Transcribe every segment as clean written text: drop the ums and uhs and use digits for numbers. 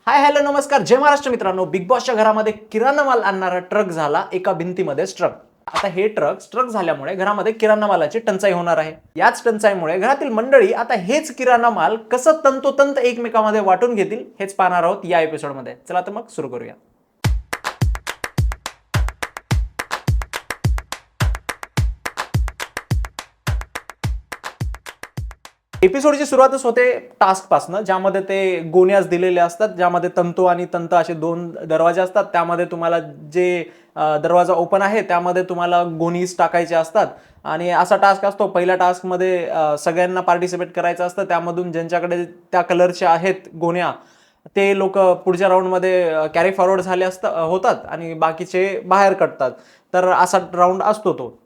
Hi hello नमस्कार जय महाराष्ट्र मित्रांनो. Big बॉसच्या घरामध्ये किराणा माल आणणारा ट्रक झाला एका भिंतीमध्ये स्ट्रक. आता हे ट्रक स्ट्रक झाल्यामुळे घरामध्ये किराणा मालाची टंचाई होणार आहे. याच टंचाईमुळे घरातील मंडळी आता हेच किराणा माल कसं तंतोतंत एकमेकांमध्ये वाटून घेतील हेच पाहणार आहोत या एपिसोडमध्ये. चला तर मग सुरू करूया. एपिसोडची सुरुवातच होते टास्क पासनं, ज्यामध्ये ते गोण्यास दिलेले असतात, ज्यामध्ये तंतू आणि तंत असे दोन दरवाजे असतात. त्यामध्ये तुम्हाला जे दरवाजा ओपन आहे त्यामध्ये तुम्हाला गोणीज टाकायचे असतात आणि असा टास्क असतो. पहिल्या टास्कमध्ये सगळ्यांना पार्टिसिपेट करायचं असतं. त्यामधून ज्यांच्याकडे त्या कलरच्या आहेत गोण्या ते लोक पुढच्या राऊंडमध्ये कॅरी फॉरवर्ड झाले होतात आणि बाकीचे बाहेर कटतात. तर असा राऊंड असतो तो.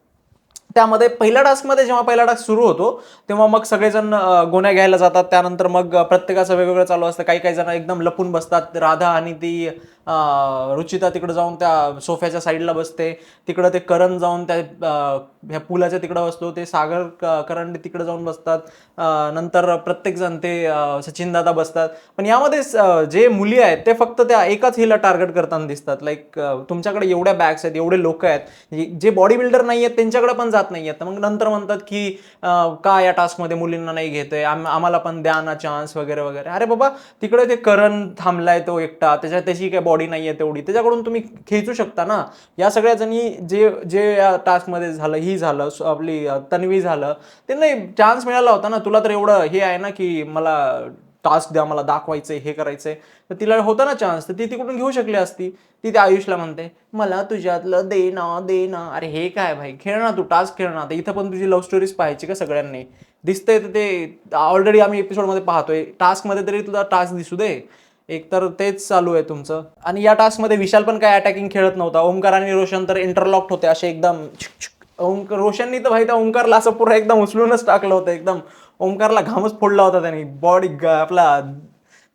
त्यामध्ये पहिल्या टास्कमध्ये जेव्हा पहिला टास्क सुरू होतो तेव्हा मग सगळेजण गोण्या घ्यायला जातात. त्यानंतर मग प्रत्येकाचं वेगवेगळं चालू असतं. काही काही जण एकदम लपून बसतात. राधा आणि ती रुचिता तिकडे जाऊन त्या सोफ्याच्या साईडला बसते. तिकडं ते करण जाऊन त्या ह्या पुलाच्या तिकडं बसतो. ते सागर करण तिकडे जाऊन बसतात. नंतर प्रत्येकजण ते सचिन दादा बसतात. पण यामध्ये जे मुली आहेत ते फक्त त्या एकाच हिला टार्गेट करताना दिसतात. लाईक तुमच्याकडे एवढ्या बॅग्स आहेत, एवढे लोक आहेत, जे बॉडी बिल्डर नाही आहेत त्यांच्याकडे पण जात नाही आहेत. मग नंतर म्हणतात की का या टास्कमध्ये मुलींना नाही घेतोय, आम्हाला पण द्या ना चान्स वगैरे वगैरे. अरे बाबा, तिकडे ते करण थांबलाय तो एकटा, त्याची काही बॉडी नाही आहे तेवढी, त्याच्याकडून तुम्ही खेचू शकता ना. या सगळ्या जणी जे जे या टास्कमध्ये झालं, ही झालं, आपली तन्वी झालं, त्यांना चान्स मिळाला होता ना. तुला तर एवढं हे आहे ना की मला टास्क द्या, मला दाखवायचंय, हे करायचंय, तर तिला होता ना चान्स, तर ती तिकडून घेऊ शकली असती. ती त्या आयुषला म्हणते मला तुझ्यातलं दे ना दे ना. अरे हे काय भाई, खेळ ना तू, टास्क खेळ ना. इथं पण तुझी लव्ह स्टोरीज पाहायची का सगळ्यांनी? दिसतंय तर ते ऑलरेडी आम्ही एपिसोडमध्ये पाहतोय. टास्कमध्ये तरी तुझा टास्क दिसू दे. एक तर तेच चालू आहे तुमचं. आणि या टास्कमध्ये विशाल पण काय अटॅकिंग खेळत नव्हता. ओमकार आणि रोशन तर इंटरलॉक्ड होते असे एकदम. रोशननी तर भाई त्या ओमकारला असं पुरा एकदम उचलूनच टाकलं होतं. एकदम ओमकारला घामच फोडला होता त्यांनी. बॉडी आपला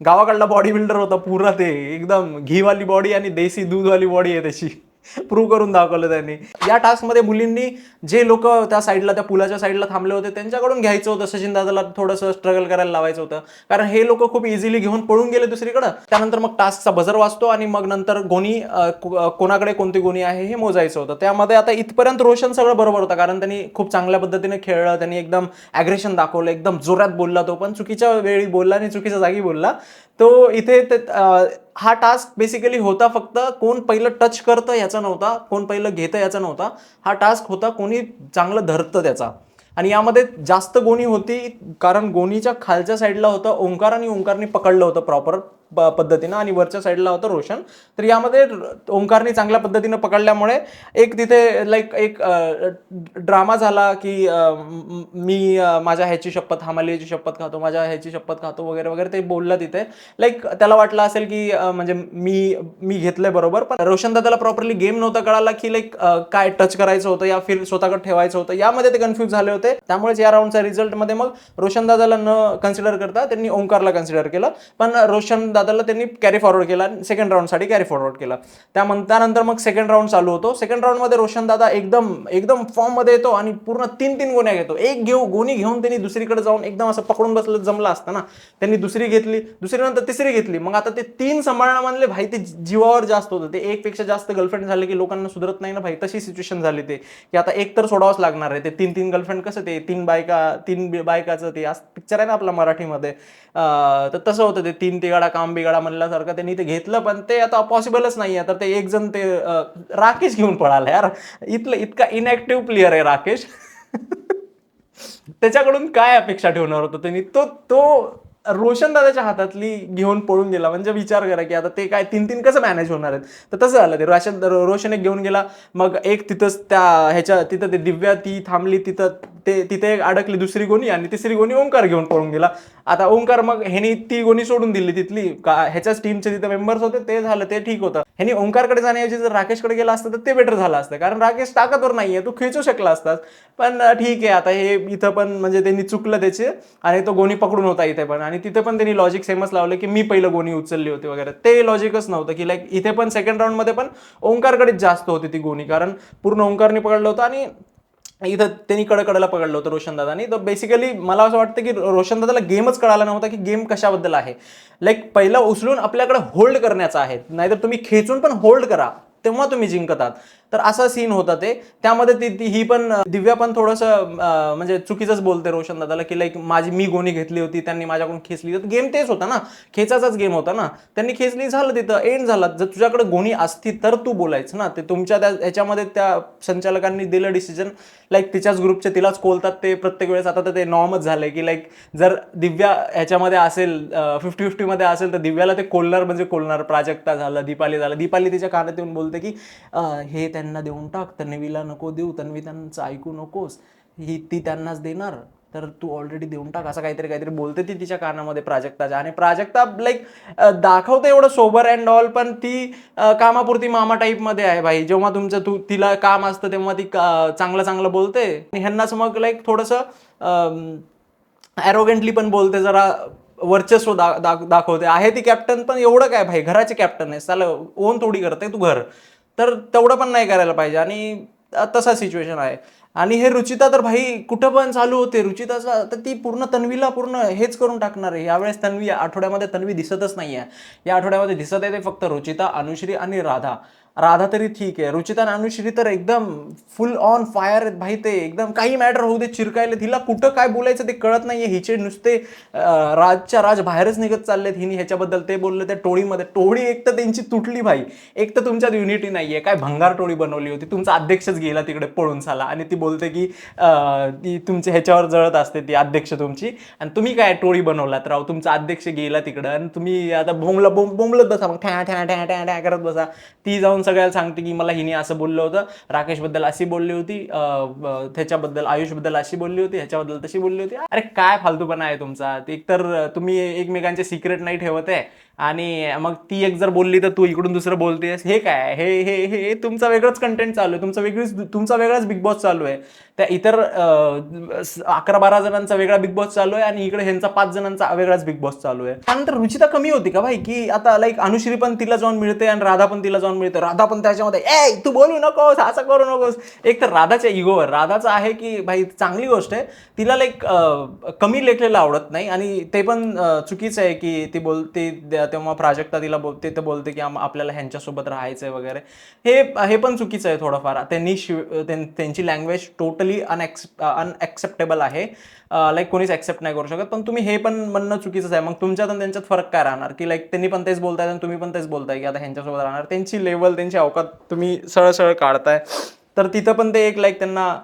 गावाकडला बॉडी बिल्डर होता पुरा. ते एकदम घीवाली बॉडी आणि देसी दूधवाली बॉडी आहे त्याची. प्रूव्ह करून दाखवलं त्यांनी. या टास्कमध्ये मुलींनी जे लोक त्या साईडला, त्या पुलाच्या साईडला थांबले होते त्यांच्याकडून घ्यायचं होतं. सचिन दादाला थोडंसं स्ट्रगल करायला लावायचं होतं, कारण हे लोक खूप इझिली घेऊन पळून गेले दुसरीकडे. त्यानंतर मग टास्कचा बजर वाजतो आणि मग नंतर गोणी कोणाकडे कोणती गोणी आहे हे मोजायचं होतं. त्यामध्ये आता इथपर्यंत रोशन सगळं बरोबर होता, कारण त्यांनी खूप चांगल्या पद्धतीने खेळलं. त्यांनी एकदम ॲग्रेशन दाखवलं, एकदम जोरात बोलला तो, पण चुकीच्या वेळी बोलला आणि चुकीच्या जागी बोलला तो. इथे हा टास्क बेसिकली होता फक्त कोण पहिलं टच करतं याचा नव्हता, कोण पहिलं घेतं याचा नव्हता. हा टास्क होता कोणी चांगलं धरतं त्याचा. आणि यामध्ये जास्त गोणी होती कारण गोणीच्या खालच्या साईडला होतं ओंकार आणि ओंकारने पकडलं होतं प्रॉपर पद्धतीनं, आणि वरच्या साईडला होतं रोशन. तर यामध्ये ओंकारने चांगल्या पद्धतीनं पकडल्यामुळे एक तिथे लाईक एक ड्रामा झाला की मी माझ्या ह्याची शपथ, हमालियाची शपथ खातो, माझ्या ह्याची शपथ खातो वगैरे वगैरे ते बोललं तिथे. लाईक त्याला वाटलं असेल की म्हणजे मी घेतलंय बरोबर, पण रोशन दादाला प्रॉपरली गेम नव्हता कळाला की लाईक काय टच करायचं होतं या फिर स्वतःकडे ठेवायचं होतं. यामध्ये ते कन्फ्यूज झाले होते. त्यामुळेच या राऊंडच्या रिझल्टमध्ये मग रोशन दादाला न कन्सिडर करता त्यांनी ओंकारला कन्सिडर केलं, पण रोशन दादाला त्यांनी कॅरी फॉरवर्ड केला, सेकंड राऊंडसाठी कॅरी फॉरवर्ड केला. त्यानंतर मग सेकंड राऊंड चालू होतो. सेकंड राऊंडमध्ये रोशन दादा एकदम फॉर्ममध्ये येतो आणि पूर्ण तीन गोण्या घेतो. एक गोणी घेऊन त्यांनी दुसरीकडे जाऊन एकदम असं पकडून बसलं जमलं असतं ना. त्यांनी दुसरी घेतली, दुसरी नंतर तिसरी घेतली. मग आता ते 3 सांभाळणं म्हणले भाई ते जीवावर जास्त होतं. ते एकपेक्षा जास्त गर्लफ्रेंड झाले की लोकांना सुधरत नाही ना भाई. तशी सिच्युएशन झाली ते की आता एक तर सोडावंच लागणार आहे. ते 3 गर्लफ्रेंड कसं ते 3 बायकाचं ते पिक्चर आहे ना आपला मराठीमध्ये, तर तसं होतं ते 3 तिगाडा काम बिगाडा म्हणल्यासारखं त्यांनी ते घेतलं. पण ते आता पॉसिबलच नाही आहे. तर ते एक जण ते राकेश घेऊन पळाला यार. इतका इनॅक्टिव्ह प्लेअर आहे राकेश. त्याच्याकडून काय अपेक्षा ठेवणार होतं त्यांनी? तो रोशन दादाच्या हातातली घेऊन पळून गेला. म्हणजे विचार करा की आता ते काय 3 कसं मॅनेज होणार आहेत. तर तसं झालं ते. रोशन एक घेऊन गेला, मग एक तिथंच तिथं ते दिव्या ती थांबली तिथे एक अडकली दुसरी गोणी, आणि तिसरी गोणी ओंकार घेऊन पळून गेला. आता ओंकार मग ह्यानी ती गोणी सोडून दिली तिथली. ह्याच्याच टीमचे तिथे मेंबर्स होते, ते झालं, ते ठीक होतं. ह्यानी ओंकारकडे जाण्याऐवजी जर राकेशकडे गेला असतं तर ते बेटर झालं असतं, कारण राकेश ताकदवर नाहीये, तू खेचू शकला असतास. पण ठीक आहे, आता हे इथं पण म्हणजे त्यांनी चुकलं त्याचे, आणि तो गोणी पकडून होता इथे पण, आणि तिथे पण त्यांनी लॉजिक सेमच लावलं की मी पहिलं गोणी उचलली होती वगैरे. ते लॉजिकच नव्हतं की लाईक इथे पण सेकंड राऊंडमध्ये पण ओंकारकडेच जास्त होती ती गोणी, कारण पूर्ण ओंकारने पकडलं होतं. आणि इथं त्यांनी कडेला पकडलं होतं रोशन दादानी. तर बेसिकली मला असं वाटतं की रोशन दादाला गेमच कळाला नव्हता की गेम कशाबद्दल आहे. लाईक पहिला उचलून आपल्याकडे होल्ड करण्याचा आहे, नाहीतर तुम्ही खेचून पण होल्ड करा तेव्हा तुम्ही जिंकतात. तर असा सीन होता ते. त्यामध्ये ही पण दिव्या पण थोडंसं म्हणजे चुकीचंच बोलते रोशन दादाला की लाईक मी गोणी घेतली होती, त्यांनी माझ्याकडून खेचली. तर गेम तेच होता ना, खेचाचाच गेम होता ना. त्यांनी खेचली, झालं तिथं एंड झाला. जर तुझ्याकडे गोणी असती तर तू बोलायचं ना. ते तुमच्या त्या ह्याच्यामध्ये त्या संचालकांनी दिलं डिसिजन, लाईक तिच्याच ग्रुपचे तिलाच कोलतात ते प्रत्येक वेळेस. आता तर ते नॉर्मच झालंय की लाईक जर दिव्या ह्याच्यामध्ये असेल 50-50 मध्ये असेल तर दिव्याला ते कोलणार म्हणजे कोलणार. प्राजक्ता झालं, दीपाली झालं. दीपाली तिच्या कानात येऊन बोलते की हे त्यांना देऊन टाक, तन्वीला नको देऊ, तन्वी त्यांचं ऐकू नकोस, ती त्यांनाच देणार, तर तू ऑलरेडी देऊन टाक, असं काहीतरी काहीतरी बोलते ती तिच्या कानामध्ये प्राजक्ताच्या. आणि प्राजक्ता लाईक दाखवते एवढं सोबर अँड ऑल, पण ती कामापुरती मामा टाईप मध्ये आहे भाई. जेव्हा तिला काम असतं तेव्हा ती चांगलं चांगलं बोलते, आणि ह्यांनाच मग लाईक थोडंसं ॲरोगेंटली पण बोलते, जरा वर्चस्व दाखवते. आहे ती कॅप्टन, पण एवढं काय भाई, घराचे कॅप्टन आहे, त्याला ओन थोडी करते तू घर, तर तेवढं पण नाही करायला पाहिजे. आणि तसा सिच्युएशन आहे. आणि हे रुचिता तर भाई कुठं पण चालू होते रुचिताचा, तर ती पूर्ण तन्वीला पूर्ण हेच करून टाकणार आहे. यावेळेस तन्वी आठवड्यामध्ये तन्वी दिसतच नाहीये. या आठवड्यामध्ये दिसत आहे ते फक्त रुचिता, अनुश्री आणि राधा. राधा तरी ठीक आहे, रुचिता आणि अनुश्री तर एकदम फुल ऑन फायर आहेत भाई. ते एकदम काही मॅटर होऊ दे चिरकायले, तिला कुठं काय बोलायचं ते कळत नाहीये. हिचे नुसते राजच्या राज बाहेरच निघत चाललेत. हिने ह्याच्याबद्दल ते बोलले, त्या टोळीमध्ये टोळी एक तर त्यांची तुटली भाई. एक तर तुमच्यात युनिटी नाहीये, काय भंगार टोळी बनवली होती. तुमचा अध्यक्षच गेला तिकडे पळून साला, आणि ती बोलते की ती तुमच्या ह्याच्यावर जळत असते ती अध्यक्ष तुमची, आणि तुम्ही काय टोळी बनवलात राव, तुमचा अध्यक्ष गेला तिकडं आणि तुम्ही आता बोंबलत बसा, मग ठ्या ठ्या ठ्या ठ्या ठ्या करत बसा. ती जाऊन सगळ्याला सांगते की मला हिने असं बोललं होतं, राकेशबद्दल अशी बोलली होती, त्याच्याबद्दल आयुषबद्दल अशी बोलली होती, ह्याच्याबद्दल तशी बोलली होती. अरे काय फालतूपणा आहे तुमचा. एकतर तुम्ही एकमेकांचे सिक्रेट नाही ठेवत आहे, आणि मग ती एक जर बोलली तर तू इकडून दुसरं बोलतेस. हे काय, हे हे हे तुमचा वेगळंच कंटेंट चालू आहे, तुमचा वेगळाच बिग बॉस चालू आहे. त्या इतर 11-12 जणांचा वेगळा बिग बॉस चालू आहे, आणि इकडे ह्यांचा 5 जणांचा वेगळाच बिग बॉस चालू आहे. त्यानंतर रुचिता कमी होती का भाई, की आता लाईक अनुश्री पण तिला जाऊन मिळते आणि राधा पण तिला जाऊन मिळते. राधा पण त्याच्यामध्ये ए तू बोलू नकोस, असं करू नकोस. एक तर राधाच्या इगोवर, राधाचं आहे की भाई चांगली गोष्ट आहे, तिला लाईक कमी लेखलेलं आवडत नाही. आणि ते पण चुकीचं आहे की ती बोलते तेव्हा प्राजक्ता तिला बोलते, तर बोलते की आपल्याला ह्यांच्यासोबत राहायचंय वगैरे. हे पण चुकीचं आहे थोडंफार. त्यांची लँग्वेज टोटली अनएक्सेप्टेबल आहे. लाईक कोणीच ऍक्सेप्ट नाही करू शकत. पण तुम्ही हे पण म्हणणं चुकीचंच आहे. मग तुमच्यात आणि त्यांच्यात फरक काय राहणार, की लाईक त्यांनी पण तेच बोलतायत आणि तुम्ही पण तेच बोलताय की आता ह्यांच्यासोबत राहणार. त्यांची लेवल, त्यांची अवकात तुम्ही सरळ काढताय. तर तिथं पण ते एक लाईक त्यांना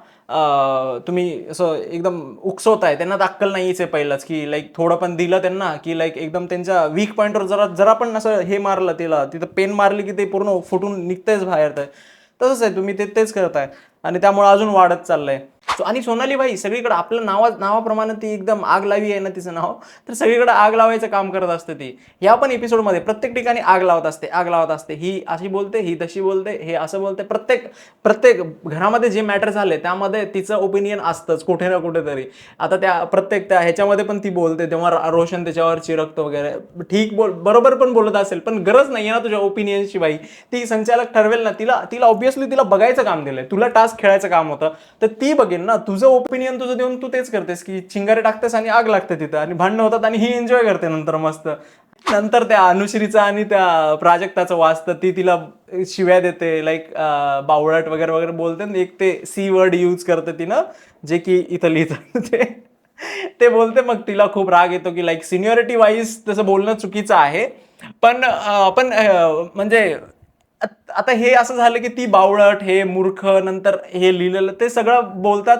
तुम्ही असं एकदम उकसवताय. त्यांना तर अक्कल नाहीच आहे पहिलंच, की लाईक थोडं पण दिलं त्यांना की लाईक एकदम त्यांच्या वीक पॉईंटवर जरा पण असं हे मारलं, तिथं पेन मारली की ते पूर्ण फुटून निघतंयच बाहेर. तर तसंच आहे, तुम्ही तेच करताय, आणि त्यामुळे अजून वाढत चाललंय. आणि सोनाली बाई सगळीकडे आपलं नावाप्रमाणे ती एकदम आग लावी आहे ना तिचं नाव, तर सगळीकडे आग लावायचं काम करत असते ती. या पण एपिसोडमध्ये प्रत्येक ठिकाणी आग लावत असते. ही अशी बोलते, ही तशी बोलते, हे असं बोलते. प्रत्येक घरामध्ये जे मॅटर झाले त्यामध्ये तिचं ओपिनियन असतंच कुठे ना कुठेतरी. आता त्या ह्याच्यामध्ये पण ती बोलते तेव्हा रोशन त्याच्यावर चिरकतो वगैरे. ठीक बरोबर पण बोलत असेल, पण गरज नाही ना तुझ्या ओपिनियनची बाई. ती संचालक ठरवेल ना. तिला ऑब्व्हियसली तिला बघायचं काम दिलंय, तुला टास्क खेळायचं काम होतं, तर ती बघेल ना. तुझं ओपिनियन तुझं देऊन तू तेच करतेस की चिंगारे टाकतेस आणि आग लागते तिथं, आणि भांडणं होतात, आणि ही एन्जॉय करते नंतर मस्त. नंतर त्या अनुश्रीचा आणि त्या प्राजक्ताचं वाचतं, ती तिला शिव्या देते, लाईक बावळट वगैरे वगैरे बोलते. एक ते सी वर्ड यूज करते तिनं, जे की इथं लिहितं ते बोलते. मग तिला खूप राग येतो की लाईक सिनियरिटी वाईज तसं बोलणं चुकीचं आहे. पण म्हणजे आता हे असं झालं की ती बावळट, हे मूर्ख, नंतर हे लिहिलेलं ते सगळं बोलतात.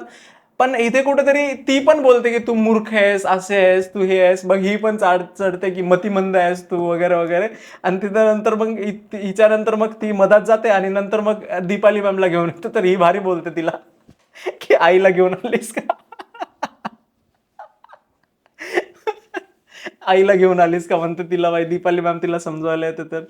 पण इथे कुठेतरी ती पण बोलते की तू मूर्ख आहेस, असे आहेस, तू हे आहेस. मग ही पण चढते की मतिमंद आहेस तू वगैरे वगैरे. आणि तिथं नंतर मग हिच्यानंतर मग ती मधात जाते, आणि नंतर मग दीपाली मॅमला घेऊन येतो. तर ही भारी बोलते तिला की आईला घेऊन आलीस का, आईला घेऊन आलीस का म्हणते तिला भाई. दीपाली मॅम तिला समजवायला येते. तर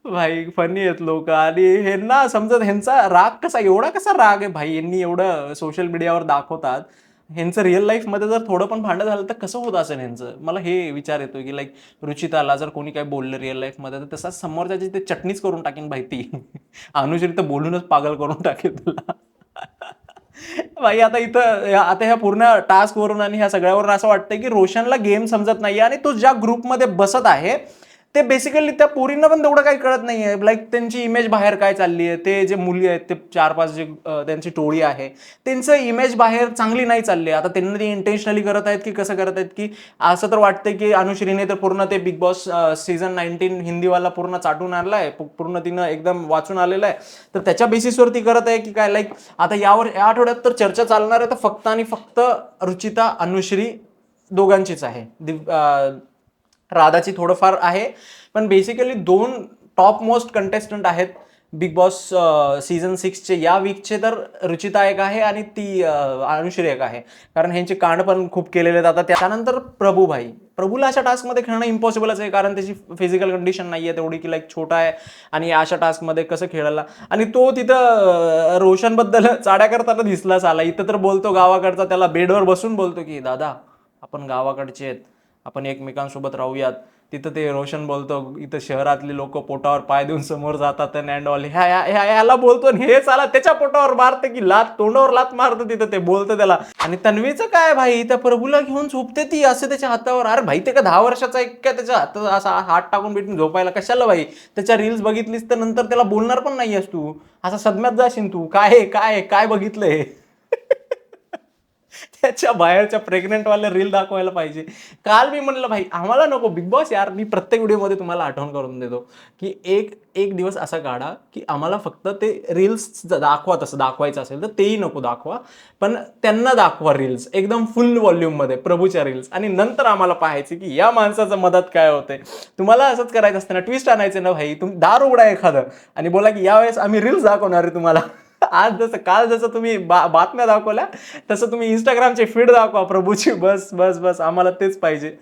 भाई फनी आहेत लोक. आणि ह्यांना समजत, ह्यांचा राग एवढा कसा राग आहे भाई, यांनी एवढं सोशल मीडियावर दाखवतात. ह्यांचं रिअल लाईफ मध्ये जर थोडं पण भांडण झालं तर कसं होत असेल ह्यांचं. मला हे विचार येतो की लाईक रुचिताला जर कोणी काय बोललं रिअल लाईफ मध्ये, तर तसाच समोरच्याची ते चटणीच करून टाकेन भाई ती. अनुश्री तर बोलूनच पागल करून टाकेल तुला. भाई आता इथं आता ह्या पूर्ण टास्क वरून आणि ह्या सगळ्यावरून असं वाटतंय की रोशनला गेम समजत नाहीये आणि तो ज्या ग्रुपमध्ये बसत आहे ते बेसिकली त्या पोरींना पण तेवढं काही कळत नाहीये. लाईक त्यांची इमेज बाहेर काय चालली आहे, ते जे मुली आहेत ते 4-5 जे त्यांची टोळी आहे त्यांचं इमेज बाहेर चांगली नाही चालली. आता त्यांना ते इंटेन्शनली करत आहेत की कसं करत आहेत, की असं तर वाटतंय की अनुश्रीने तर पूर्ण ते बिग बॉस सीझन 19 हिंदीवाला पूर्ण चाटून आणलाय, पूर्ण तिनं एकदम वाचून आलेलं आहे. तर त्याच्या बेसिसवरती करत आहे की काय. लाईक आता या आठवड्यात तर चर्चा चालणार आहे तर फक्त आणि फक्त रुचिता अनुश्री दोघांचीच आहे. राधाची थोडंफार आहे, पण बेसिकली दोन टॉप मोस्ट कंटेस्टंट आहेत बिग बॉस सीझन 6चे या वीकचे. तर रुचिता एक आहे आणि ती अनुश्री एक आहे, कारण ह्यांचे कांड पण खूप केलेले आहेत. आता त्यानंतर प्रभूला अशा टास्कमध्ये खेळणं इम्पॉसिबलच आहे, कारण त्याची फिजिकल कंडिशन नाही आहे तेवढी की लाईक छोटा आहे आणि अशा टास्कमध्ये कसं खेळायला. आणि तो तिथं रोशनबद्दल चाड्या करताना दिसलाच आला. इथं तर बोलतो गावाकडचा, त्याला बेडवर बसून बोलतो की दादा आपण गावाकडचे आहेत, आपण एकमेकांसोबत राहूयात. तिथं ते रोशन बोलतो इथं शहरातले लोक पोटावर पाय देऊन समोर जातात अँड ऑल, ह्याला बोलतो आणि हे चाला त्याच्या पोटावर मारतं की लात, तोंडावर लात मारतं. तिथं ते बोलतं त्याला. आणि तन्वीचं काय भाई, त्या प्रभूला घेऊन झोपते ती असं त्याच्या हातावर. अरे भाई ते का 10 वर्षाचा आहे काय, त्याच्या हातात असा हात टाकून भेटून झोपायला कशाला भाई. त्याच्या रील्स बघितलीस तर नंतर त्याला बोलणार पण नाहीयेस तू, असा सदम्यात जाशील तू. काय काय काय बघितलंय. त्याच्या बाहेरच्या प्रेग्नेंटवाल्या रील दाखवायला पाहिजे. काल मी म्हणलं भाई आम्हाला नको बिग बॉस यार. मी प्रत्येक व्हिडिओमध्ये तुम्हाला आठवण करून देतो की एक दिवस असा काढा की आम्हाला फक्त ते रील्स दाखवा, तसं दाखवायचं असेल तर तेही नको दाखवा, पण त्यांना दाखवा रील्स एकदम फुल व्हॉल्यूममध्ये प्रभूच्या रील्स, आणि नंतर आम्हाला पाहायचे की या माणसाचं मदत काय होते. तुम्हाला असंच करायचं असतं ना, ट्विस्ट आणायचं ना भाई. तुम्ही दार उघडा एखादं आणि बोला की यावेळेस आम्ही रील्स दाखवणार आहे तुम्हाला. काल जसं तुम्ही बातम्या दाखवल्या तसं तुम्ही इंस्टाग्रामचे फीड दाखवा प्रभूची. बस बस बस, आम्हाला तेच पाहिजे.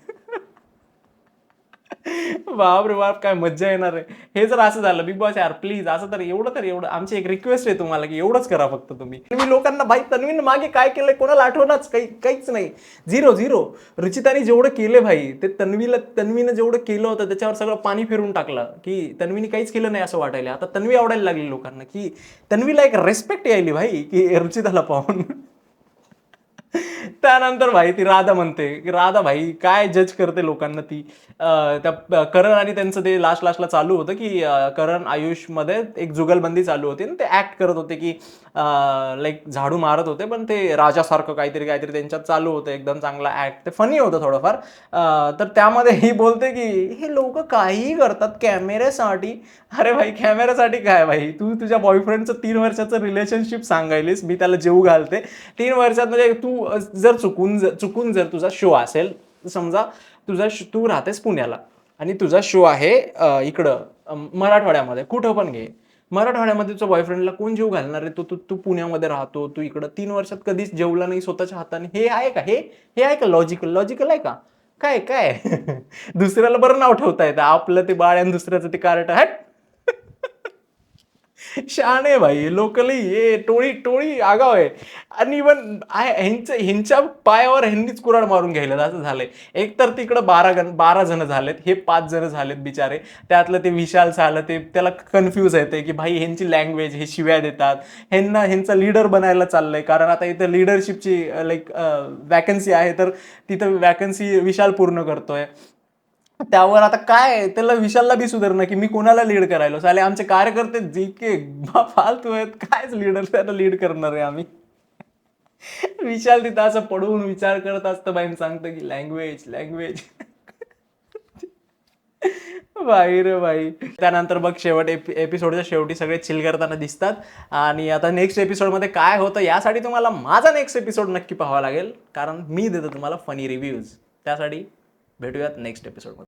बाप रे बाप, काय मज्जा येणार आहे. हे जर असं झालं बिग बॉस यार प्लीज, असं तर एवढं आमची एक रिक्वेस्ट आहे तुम्हाला की एवढंच करा फक्त तुम्ही. मी लोकांना भाई तन्वीन मागे काय केलंय कोणाला आठवणाच, काहीच नाही. झिरो. रुचिताने जेवढं केलं भाई ते तन्वीनं जेवढं केलं होतं त्याच्यावर सगळं पाणी फिरून टाकलं की तन्वीने काहीच केलं नाही असं वाटायला. आता तन्वी आवडायला लागली लोकांना, की तन्वीला एक रेस्पेक्ट यायली भाई की रुचिताला पाहून. त्यानंतर भाई ती राधा म्हणते की राधा भाई काय जज करते लोकांना ती. त्या करण आणि त्यांचं ते लास्टला चालू होतं की करण आयुषमध्ये एक जुगलबंदी चालू होती आणि ते ऍक्ट करत होते की लाईक झाडू मारत होते, पण ते राजासारखं काहीतरी त्यांच्यात चालू होतं. एकदम चांगला ऍक्ट, ते फनी होतं थोडंफार. तर त्यामध्ये ही बोलते की हे लोक काहीही करतात कॅमेऱ्यासाठी. अरे भाई कॅमेऱ्यासाठी काय भाई, तू तुझ्या बॉयफ्रेंडचं 3 वर्षाचं रिलेशनशिप सांगायलीस, मी त्याला जेव घालते 3 वर्षात. म्हणजे तू जर चुकून जर तुझा शो असेल, समजा तू राहतेस पुण्याला आणि तुझा शो आहे इकडं मराठवाड्यामध्ये, कुठं पण घे. मराठवाड्यामध्ये तुझ्या बॉयफ्रेंडला कोण जेव घालणार आहे. तू पुण्यामध्ये राहतो, तू इकडं 3 वर्षात कधीच जेवला नाही स्वतःच्या हाताने. हे आहे का, हे आहे का लॉजिकल आहे का, काय काय. दुसऱ्याला बरं नाव ठेवता येतं, आपलं ते बाळ आणि दुसऱ्याचं ते कार्ट. हट. शहाणे भाई लोकली हे टोळी आगाव आहे. आणि इव्हन ह्यांच्या पायावर ह्यांनीच कुऱ्हाड मारून घ्यायला असं झालंय. एक तर तिकडं 12 जण झालेत, हे 5 जण झालेत बिचारे. त्यातलं ते विशाल झालं, ते त्याला कन्फ्यूज येते की भाई ह्यांची लँग्वेज, हे शिव्या देतात. ह्यांचा लीडर बनायला चाललंय, कारण आता इथं लिडरशिपची लाईक वॅकन्सी आहे, तर तिथं वॅकन्सी विशाल पूर्ण करतोय. त्यावर आता काय त्याला विशालला बी सुधारणं की मी कोणाला लीड करायला. साले आमचे कार्यकर्ते जितके फालतू आहेत, कायच लीडर त्याला लीड करणार आहे आम्ही. विशाल तिथं असं पडून विचार करत असतं बाईन, सांगतं की लँग्वेज. भाई रे भाई. त्यानंतर बघ एपिसोडच्या शेवटी सगळे चिल करताना दिसतात. आणि आता नेक्स्ट एपिसोडमध्ये काय होतं यासाठी तुम्हाला माझा नेक्स्ट एपिसोड नक्की पाहावा लागेल, कारण मी देतो तुम्हाला फनी रिव्ह्यूज. त्यासाठी भेटूयात नेक्स्ट एपिसोडमध्ये.